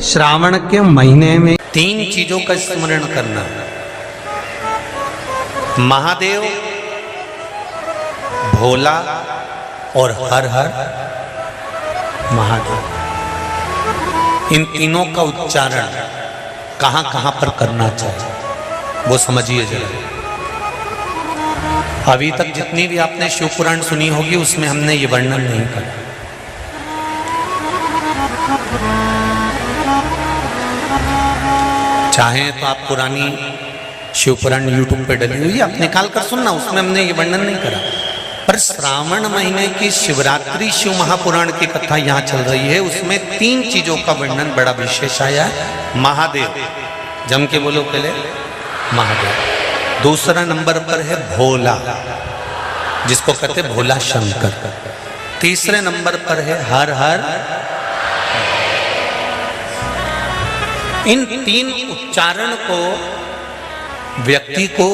श्रावण के महीने में 3 चीजों का स्मरण करना। महादेव, भोला और हर हर महादेव। इन तीनों का उच्चारण कहां कहां पर करना चाहिए वो समझिए जरा। अभी तक जितनी भी आपने शिव पुराण सुनी होगी उसमें हमने ये वर्णन नहीं करा। चाहे तो आप पुरानी शिव पुराण यूट्यूब पे डली हुई आप निकाल कर सुनना, उसमें हमने ये वर्णन नहीं करा। पर श्रावण महीने की शिवरात्रि शिव महापुराण की कथा यहाँ चल रही है, उसमें 3 चीजों का वर्णन बड़ा विशेष आया है। महादेव, जम के बोलो पहले महादेव। दूसरा नंबर पर है भोला, जिसको कहते भोला शंकर। तीसरे नंबर पर है हर हर। इन 3 उच्चारण को व्यक्ति को,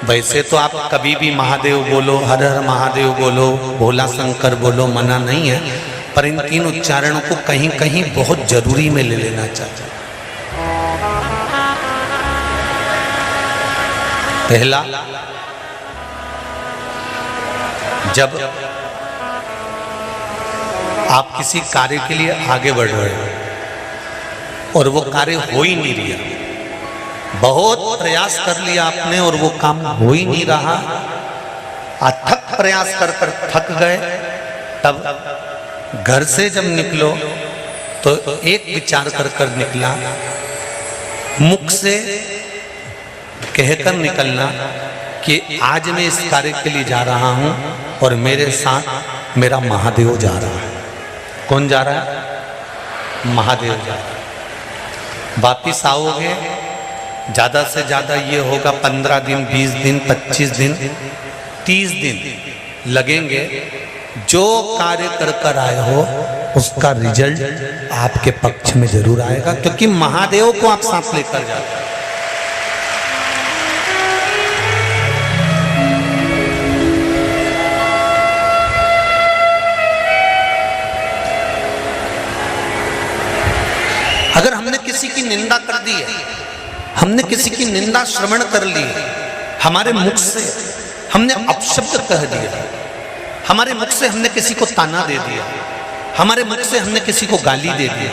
वैसे तो आप कभी भी महादेव बोलो, हर हर महादेव बोलो, भोला शंकर बोलो, मना नहीं है, पर इन 3 उच्चारणों को कहीं कहीं बहुत जरूरी में ले लेना चाहिए। पहला, जब आप किसी कार्य के लिए आगे बढ़ रहे हो और वो कार्य हो ही नहीं रहा, बहुत प्रयास कर लिया आपने और वो काम हो ही नहीं रहा, अथक प्रयास कर कर थक गए, तब घर से जब निकलो तो एक विचार कर कर निकला, मुख से कहकर निकलना कि आज मैं इस कार्य के लिए जा रहा हूं और मेरे साथ मेरा महादेव जा रहा है। कौन जा रहा है? महादेव जा रहा है। वापिस आओगे, ज्यादा से ज्यादा ये होगा 15 दिन, 20 दिन, 25 दिन, 30 दिन लगेंगे। जो कार्य कर कर आए हो उसका रिजल्ट आपके पक्ष में जरूर आएगा, क्योंकि महादेव को आप साथ लेकर जाते हैं। अगर हमने किसी की निंदा कर दी है, हमने किसी की निंदा श्रवण कर ली, हमारे मुख से हमने अपशब्द कह दिया, हमारे मुख से हमने किसी को ताना दे दिया, हमारे मुख से हमने किसी को गाली दे दिया,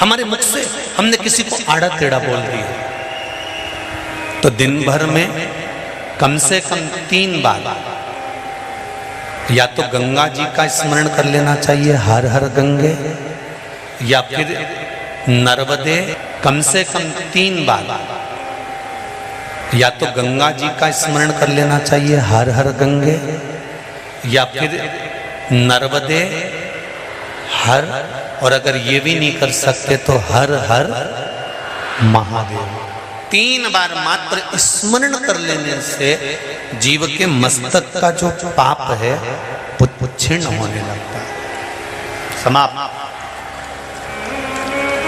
हमारे मुख से हमने किसी को आड़ा टेढ़ा बोल दिया, तो दिन भर में कम से कम 3 बार या तो गंगा जी का स्मरण कर लेना चाहिए, हर हर गंगे, या फिर नर्मदे, कम से कम 3 बार या तो गंगा जी का स्मरण कर लेना चाहिए, हर हर गंगे, या फिर नर्मदे हर, और अगर ये भी नहीं कर सकते तो हर हर महादेव। 3 बार मात्र स्मरण कर लेने से जीव के मस्तक का जो पाप है वो क्षीण होने लगता है, समाप्त।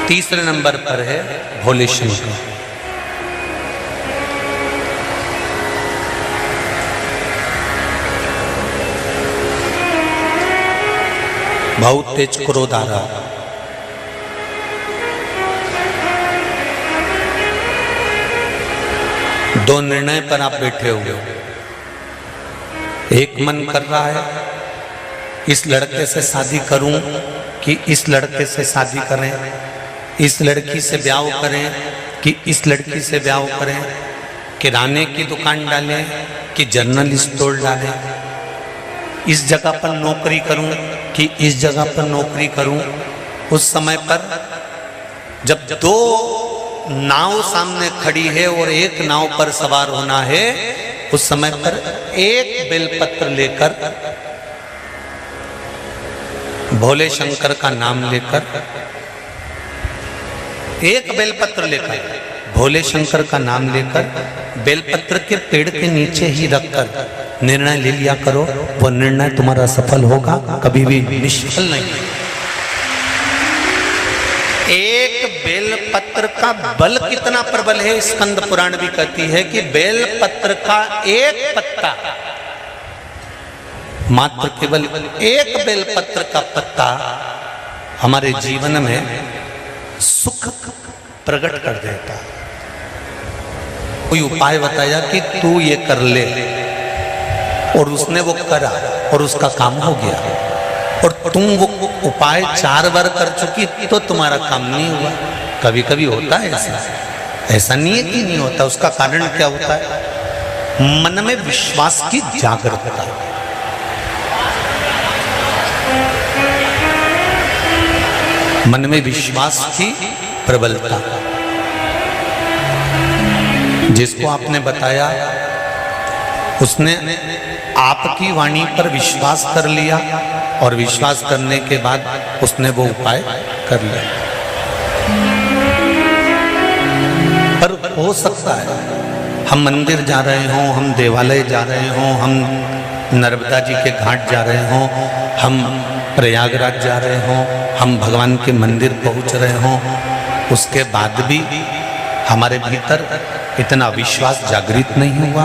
तीसरे नंबर पर है भोले शंकर। बहुत तेज क्रोध आ रहा, दो निर्णय पर आप बैठे हुए हो। एक मन कर रहा है इस लड़के से शादी करूं कि इस लड़के से शादी करें, इस लड़की से ब्याह करें कि इस लड़की से ब्याह करें, किराने की दुकान डालें कि जनरल स्टोर डालें, इस जगह पर नौकरी करूं कि इस जगह पर नौकरी करूं। उस समय पर जब 2 नाव सामने खड़ी है और एक नाव पर सवार होना है, उस समय पर एक बेलपत्र लेकर, भोले शंकर का नाम लेकर, एक बेलपत्र लेकर, भोले शंकर का नाम लेकर, बेलपत्र के पेड़ के नीचे ही रखकर निर्णय ले लिया करो, वो निर्णय तुम्हारा सफल होगा, कभी भी निष्फल नहीं। एक बेलपत्र का बल कितना प्रबल है, स्कंद पुराण भी कहती है कि बेलपत्र का एक पत्ता, मात्र केवल एक बेलपत्र का पत्ता हमारे जीवन में सुख प्रकट कर देता। कोई उपाय बताया कि तू ये कर ले, और उसने वो करा और उसका काम हो गया, और तुम वो उपाय 4 बार कर चुकी तो तुम्हारा काम नहीं हुआ। कभी कभी होता है ऐसा, ऐसा नहीं है कि नहीं होता। उसका कारण क्या होता है? मन में विश्वास की जागरूकता। मन में विश्वास की प्रबलता। जिसको आपने बताया उसने आपकी वाणी पर विश्वास कर लिया, और विश्वास करने के बाद उसने वो उपाय कर लिया। पर हो सकता है हम मंदिर जा रहे हों, हम देवालय जा रहे हों, हम नर्मदा जी के घाट जा रहे हों, हम प्रयागराज जा रहे हों, हम भगवान के मंदिर पहुंच रहे हों, उसके बाद भी हमारे भीतर इतना विश्वास जागृत नहीं हुआ।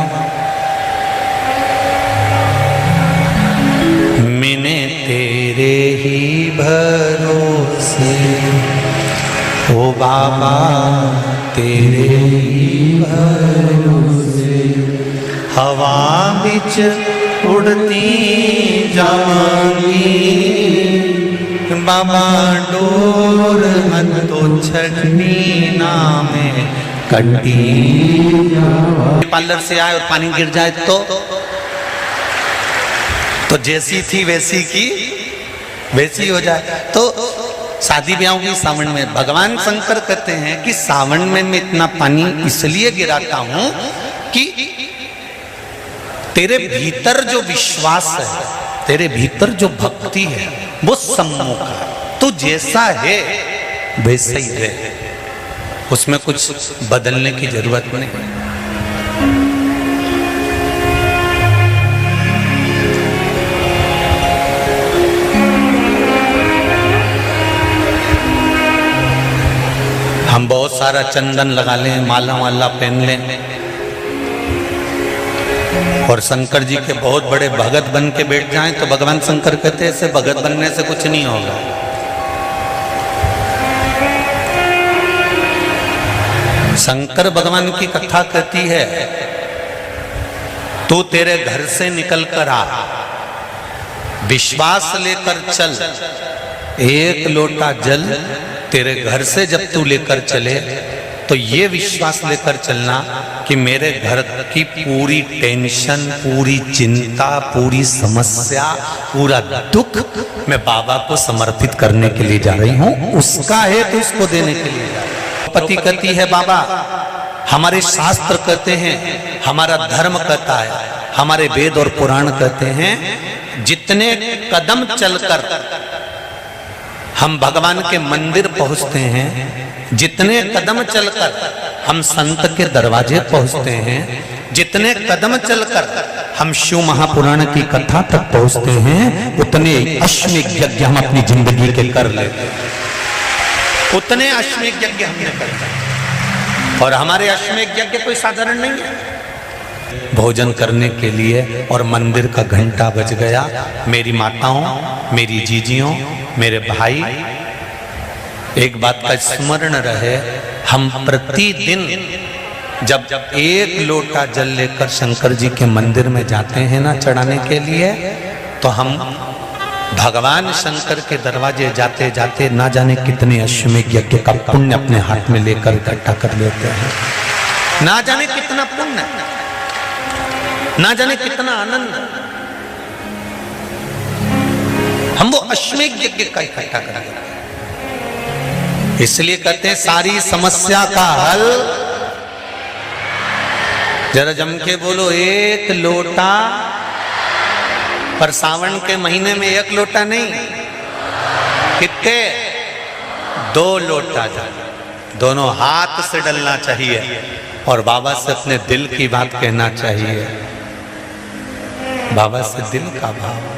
मैंने तेरे ही भरोसे, ओ बाबा तेरे ही भरोसे, हवा बिच उड़ती जाऊंगी, बाबा डोर मन तो छड़नी ना में कटी। पार्लर से आए और पानी गिर जाए तो जैसी थी वैसी की वैसी हो जाए। तो शादी ब्याहों की सावन में भगवान शंकर कहते हैं कि सावन में मैं इतना पानी इसलिए गिराता हूं कि तेरे भीतर जो विश्वास है, तेरे भीतर जो भक्ति है वो सम्मुख है। तू जैसा है वैसा ही है, उसमें कुछ बदलने की जरूरत नहीं। हम बहुत सारा चंदन लगा लें, माला वाला पहन लें, और शंकर जी के बहुत बड़े भगत बन के बैठ जाएं तो भगवान शंकर कहते हैं ऐसे भगत बनने से कुछ नहीं होगा। शंकर भगवान की कथा कहती है, तू तेरे घर से निकल कर आ, विश्वास लेकर चल, एक लोटा जल तेरे घर से जब तू लेकर चले तो ये विश्वास लेकर चलना कि मेरे घर की पूरी टेंशन, पूरी चिंता, पूरी समस्या, पूरा दुख मैं बाबा को समर्पित करने के लिए जा रही हूं। उसका है तो उसको देने के लिए जा रही हूं। पति कहती है बाबा हमारे शास्त्र कहते हैं, हमारा धर्म कहता है, हमारे वेद और पुराण कहते हैं, जितने कदम चलकर हम भगवान के मंदिर पहुंचते हैं, जितने कदम चलकर हम संत के दरवाजे पहुंचते हैं, जितने कदम चलकर हम शिव महापुराण की कथा तक पहुंचते हैं, उतने अश्वमेध यज्ञ हम अपनी जिंदगी के कर लेते हैं। उतने अश्वमेध यज्ञ हमने करते हैं, और हमारे अश्वमेध यज्ञ कोई साधारण नहीं है। भोजन करने के लिए और मंदिर का घंटा बज गया। मेरी माताओं, मेरी जीजियों, मेरे भाई, एक बात का स्मरण रहे, हम प्रतिदिन जब एक लोटा जल लेकर शंकर जी के मंदिर में जाते हैं ना चढ़ाने के लिए, तो हम भगवान शंकर के दरवाजे जाते जाते ना जाने कितने अश्वमेध यज्ञ का पुण्य अपने हाथ में लेकर इकट्ठा कर लेते हैं। ना जाने कितना पुण्य, ना जाने कितना आनंद हम वो अश्वमेध यज्ञ का इकट्ठा कर लेते हैं। इसलिए कहते हैं सारी समस्या का हल, जरा जम के बोलो, एक लोटा। पर सावन के महीने में एक लोटा नहीं, कितने? 2 लोटा जल, दोनों हाथ से डलना चाहिए और बाबा से अपने दिल की बात कहना चाहिए। बाबा से दिल का भाव।